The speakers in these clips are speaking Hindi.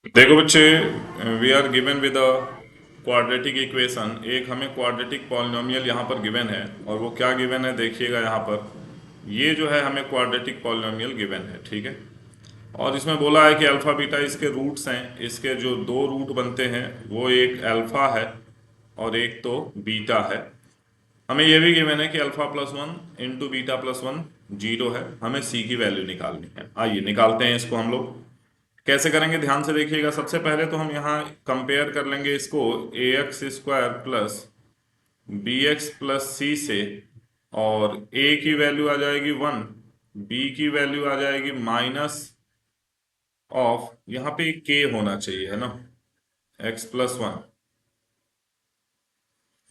देखो बच्चे, we are given with a quadratic equation. एक हमें क्वाड्रेटिक पॉलिनोमियल यहाँ पर गिवन है, और वो क्या गिवन है देखिएगा यहाँ पर। ये जो है हमें क्वाड्रेटिक पॉलिनोमियल गिवन है, ठीक है। और इसमें बोला है कि अल्फा बीटा इसके रूट्स हैं। इसके जो दो रूट बनते हैं वो एक अल्फा है और एक तो बीटा है। हमें ये भी गिवन है कि alpha plus one into beta plus one zero है। हमें सी की वैल्यू निकालनी है। आइए निकालते हैं इसको हम लोग। कैसे करेंगे ध्यान से देखिएगा। सबसे पहले तो हम यहाँ कंपेयर कर लेंगे इसको a x square plus b x plus c से। और ए की वैल्यू आ जाएगी वन, बी की वैल्यू आ जाएगी माइनस ऑफ, यहाँ पे के होना चाहिए है ना, एक्स प्लस वन।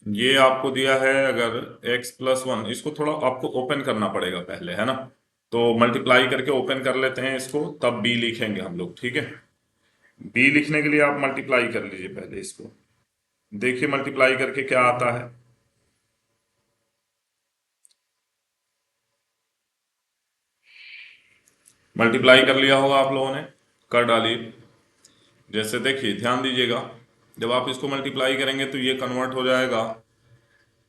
ये आपको दिया है अगर x प्लस वन, इसको थोड़ा आपको ओपन करना पड़ेगा पहले है ना। तो मल्टीप्लाई करके ओपन कर लेते हैं इसको, तब b लिखेंगे हम लोग, ठीक है। b लिखने के लिए आप मल्टीप्लाई कर लीजिए पहले इसको। देखिए मल्टीप्लाई करके क्या आता है। मल्टीप्लाई कर लिया होगा आप लोगों ने, कर डालिए। जैसे देखिए ध्यान दीजिएगा, जब आप इसको मल्टीप्लाई करेंगे तो ये कन्वर्ट हो जाएगा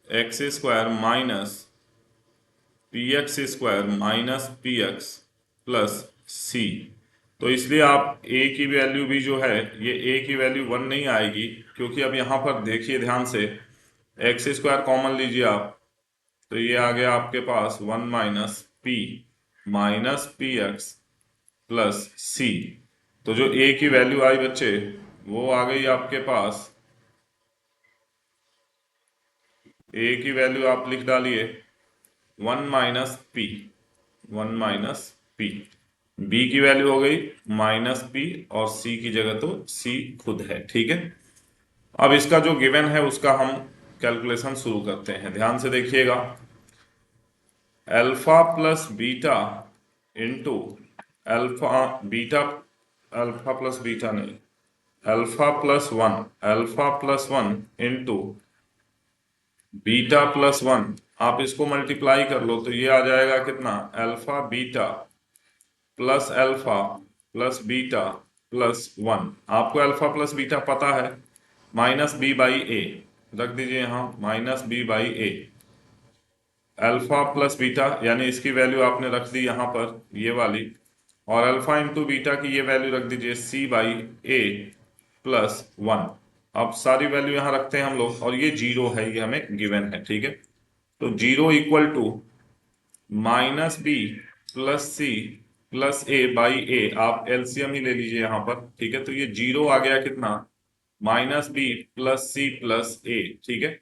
x square minus p x square minus p x plus c. तो इसलिए आप a की वैल्यू भी जो है, ये a की वैल्यू वन नहीं आएगी, क्योंकि अब यहाँ पर देखिए ध्यान से, एक्स स्क्वायर कॉमन लीजिए आप, तो ये आ गया आपके पास one minus p x plus c. तो जो a की वैल्यू आई बच्चे, वो आ गई आपके पास, a की वैल्यू आप लिख डालिए one minus P, one minus P. B की वैल्यू हो गई माइनस पी, और सी की जगह तो सी खुद है, ठीक है। अब इसका जो गिवन है उसका हम कैलकुलेशन शुरू करते हैं। ध्यान से देखिएगा, alpha plus beta into alpha beta, alpha plus beta नहीं, alpha plus one into beta plus one. आप इसको मल्टीप्लाई कर लो तो ये आ जाएगा कितना, alpha beta plus alpha plus beta plus one. आपको अल्फा प्लस बीटा पता है, माइनस बी बाई ए रख दीजिए यहाँ, minus B by A. Alpha plus beta यानी इसकी वैल्यू आपने रख दी यहाँ पर ये वाली, और अल्फा इंटू बीटा की ये वैल्यू रख दीजिए सी बाई ए प्लस वन। अब सारी वैल्यू यहाँ रखते हैं हम लोग, और ये जीरो है, ये हमें गिवन है, ठीक है। तो zero equal to minus B plus C plus A by A, आप एलसीएम ही ले लीजिए यहाँ पर, ठीक है। तो ये जीरो आ गया कितना, minus B plus C plus A, ठीक है।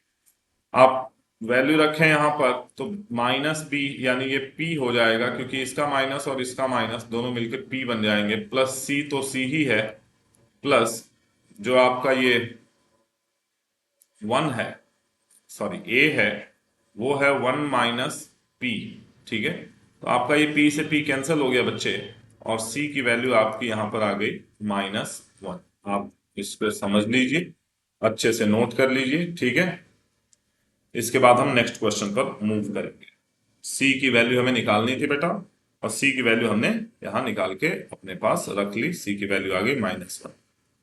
आप वैल्यू रखें यहाँ पर तो माइनस बी यानी ये पी हो जाएगा, क्योंकि इसका माइनस और इसका माइनस दोनों मिलकर पी बन जाएंगे, प्लस सी तो सी ही है, प्लस जो आपका ये वन है, सॉरी ए है, वो है वन माइनस पी, ठीक है। तो आपका ये पी से पी कैंसिल हो गया बच्चे, और सी की वैल्यू आपकी यहां पर आ गई माइनस वन। आप इस पर समझ लीजिए, अच्छे से नोट कर लीजिए, ठीक है। इसके बाद हम नेक्स्ट क्वेश्चन पर मूव करेंगे। सी की वैल्यू हमें निकालनी थी बेटा, और सी की वैल्यू हमने यहां निकाल के अपने पास रख ली। सी की वैल्यू आ गई माइनस वन।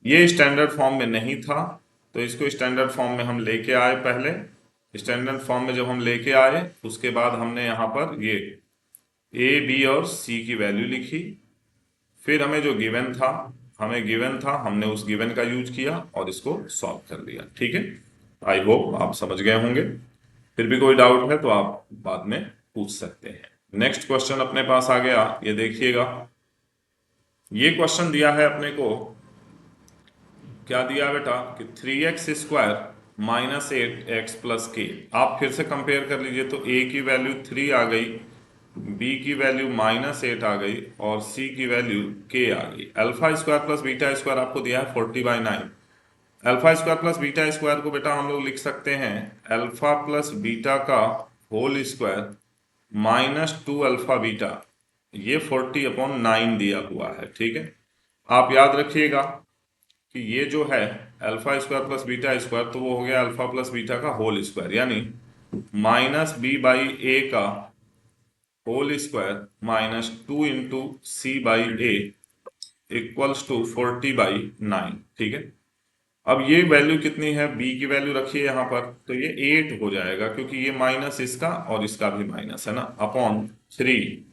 ये स्टैंडर्ड फॉर्म में नहीं था, तो इसको स्टैंडर्ड फॉर्म में हम लेके आए। पहले स्टैंडर्ड फॉर्म में जब हम लेके आए, उसके बाद हमने यहाँ पर ये ए बी और सी की वैल्यू लिखी। फिर हमें जो गिवन था, हमने उस गिवन का यूज किया और इसको सॉल्व कर लिया, ठीक है। आई होप आप समझ गए होंगे। फिर भी कोई डाउट है तो आप बाद में पूछ सकते हैं। नेक्स्ट क्वेश्चन अपने पास आ गया, ये देखिएगा। ये क्वेश्चन दिया है अपने को, क्या दिया बेटा, कि three x square minus eight x plus K. आप फिर से कंपेयर कर लीजिए, तो ए की वैल्यू थ्री आ गई, बी की वैल्यू माइनस एट आ गई, और सी की वैल्यू के आ गई। Alpha square plus beta square आपको दिया है 40/9। Alpha square plus beta square को बेटा हम लोग लिख सकते हैं अल्फा प्लस बीटा का whole square minus two alpha beta. ये 40/9 दिया हुआ है, ठीक है। आप याद रखिएगा कि ये जो है alpha square plus beta square, तो वो हो गया अल्फा प्लस बीटा का होल स्क्वायर, यानी माइनस बी बाई ए का whole square minus two into C by A equals to 40/9, ठीक है। अब ये वैल्यू कितनी है, b की वैल्यू रखिए यहाँ पर, तो ये 8 हो जाएगा, क्योंकि ये माइनस इसका और इसका भी माइनस है ना, upon 3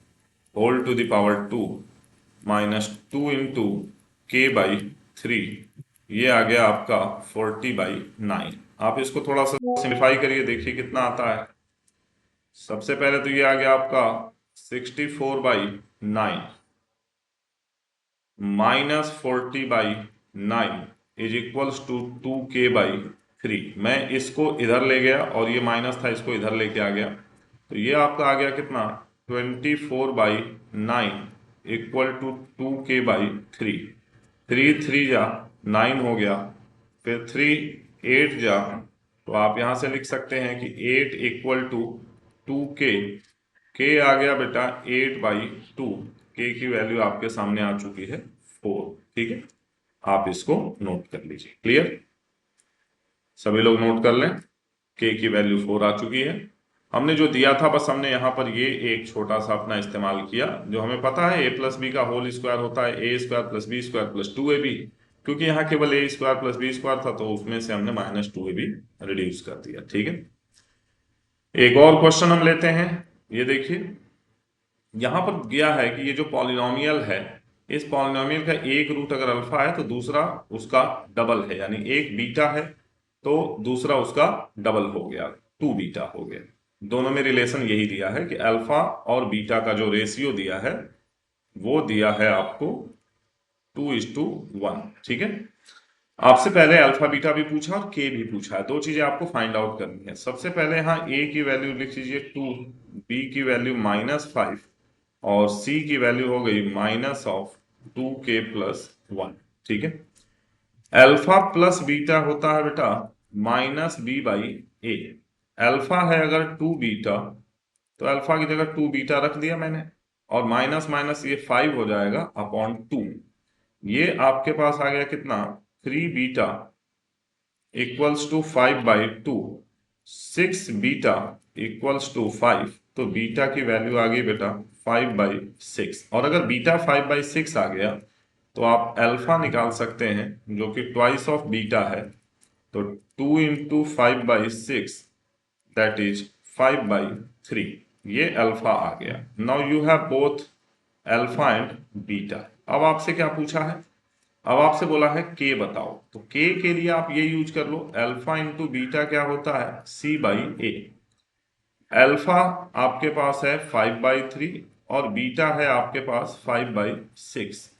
whole to the power 2 -2 into k/3, ये आ गया आपका 40/9। आप इसको थोड़ा सा सिंप्लीफाई करिए, देखिए कितना आता है। सबसे पहले तो ये आ गया आपका 64/9 -40/9 इज इक्वल्स टू 2k/3। मैं इसको इधर ले गया और ये माइनस था, इसको इधर लेके आ गया, तो ये आपका आ गया कितना, 24/9 इक्वल टू 2k/3। 3 3 जा 9 हो गया, फिर 3 8 जा, तो आप यहां से लिख सकते हैं कि 8 इक्वल टू 2k। k आ गया बेटा 8/2, k की वैल्यू आपके सामने आ चुकी है 4, ठीक है। आप इसको नोट कर लीजिए, क्लियर। सभी लोग नोट कर लें, k की वैल्यू 4 आ चुकी है। हमने जो दिया था, बस हमने यहाँ पर ये एक छोटा सा अपना इस्तेमाल किया, जो हमें पता है a प्लस बी का होल स्क्वायर होता है a square plus b square plus 2ab, क्योंकि यहाँ केवल a square plus b square था, तो उसमें से हमने -2ab रिड्यूस कर दिया, ठीक है। एक और क्वेश्चन हम लेते हैं, ये देखिए यहां पर गया है कि ये जो पॉलिनोमियल है, इस पॉलिनोमियल का एक रूट अगर अल्फा है तो दूसरा उसका डबल है, यानी एक बीटा है तो दूसरा उसका डबल हो गया, 2 बीटा हो गया। दोनों में रिलेशन यही दिया है कि अल्फा और बीटा का जो रेशियो दिया है वो दिया है आपको 2:1, ठीक है। आपसे पहले अल्फा बीटा भी पूछा और के भी पूछा है, दो चीजें आपको फाइंड आउट करनी है। सबसे पहले यहाँ ए की वैल्यू लिख लीजिए 2, बी की वैल्यू -5 और c की वैल्यू हो गई -2k+1, ठीक है। अल्फा प्लस बीटा होता है बेटा -b/a। अल्फा है अगर 2 बीटा, तो अल्फा की जगह 2 बीटा रख दिया मैंने, और माइनस माइनस ये 5 हो जाएगा अपॉन 2। ये आपके पास आ गया कितना, 3 beta equals to 5/2, 6 beta equals to 5, तो बीटा की वैल्यू आ गई बेटा 5/6। और अगर बीटा 5/6 आ गया तो आप अल्फा निकाल सकते हैं, जो कि ट्वाइस ऑफ बीटा है, तो 2 इंटू 5/6 दैट इज 5/3, ये अल्फा आ गया। Now you have both alpha and beta. अब आपसे क्या पूछा है, अब आपसे बोला है के बताओ, तो के के लिए आप ये यूज कर लो, अल्फा इंटू बीटा क्या होता है, c/a। अल्फा आपके पास है 5/3 और बीटा है आपके पास 5/6।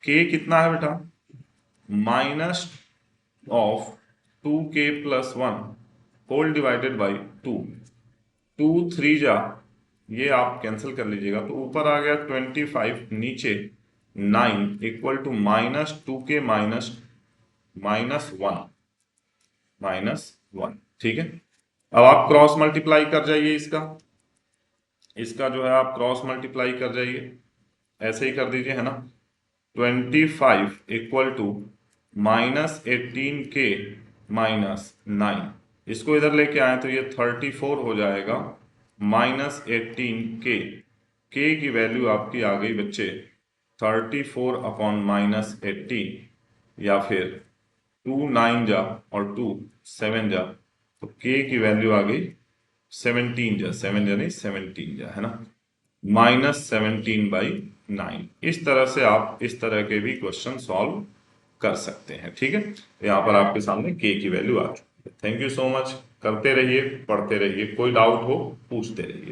के कितना है बेटा, minus of 2k+1 whole divided by 2। 2 3 जा, ये आप कैंसिल कर लीजिएगा, तो ऊपर आ गया 25, नीचे 9 इक्वल टू -2k -1, ठीक है। अब आप क्रॉस मल्टीप्लाई कर जाइए, इसका जो है आप क्रॉस मल्टीप्लाई कर जाइए, ऐसे ही कर दीजिए, है ना। 25 इक्वल टू -18k -9, इसको इधर लेके आए तो ये 34 हो जाएगा, -18k। के की वैल्यू आपकी आ गई बच्चे 34/-18, या फिर 2 9 जा और 2 7 जा, तो के की वैल्यू आ गई 17 जा, 7 जा नहीं 17 जा, है ना, -17/9। इस तरह से आप इस तरह के भी क्वेश्चन सॉल्व कर सकते हैं, ठीक है। तो यहाँ पर आपके सामने के की वैल्यू आ चुकी है। थैंक यू सो मच, करते रहिए, पढ़ते रहिए, कोई डाउट हो पूछते रहिए।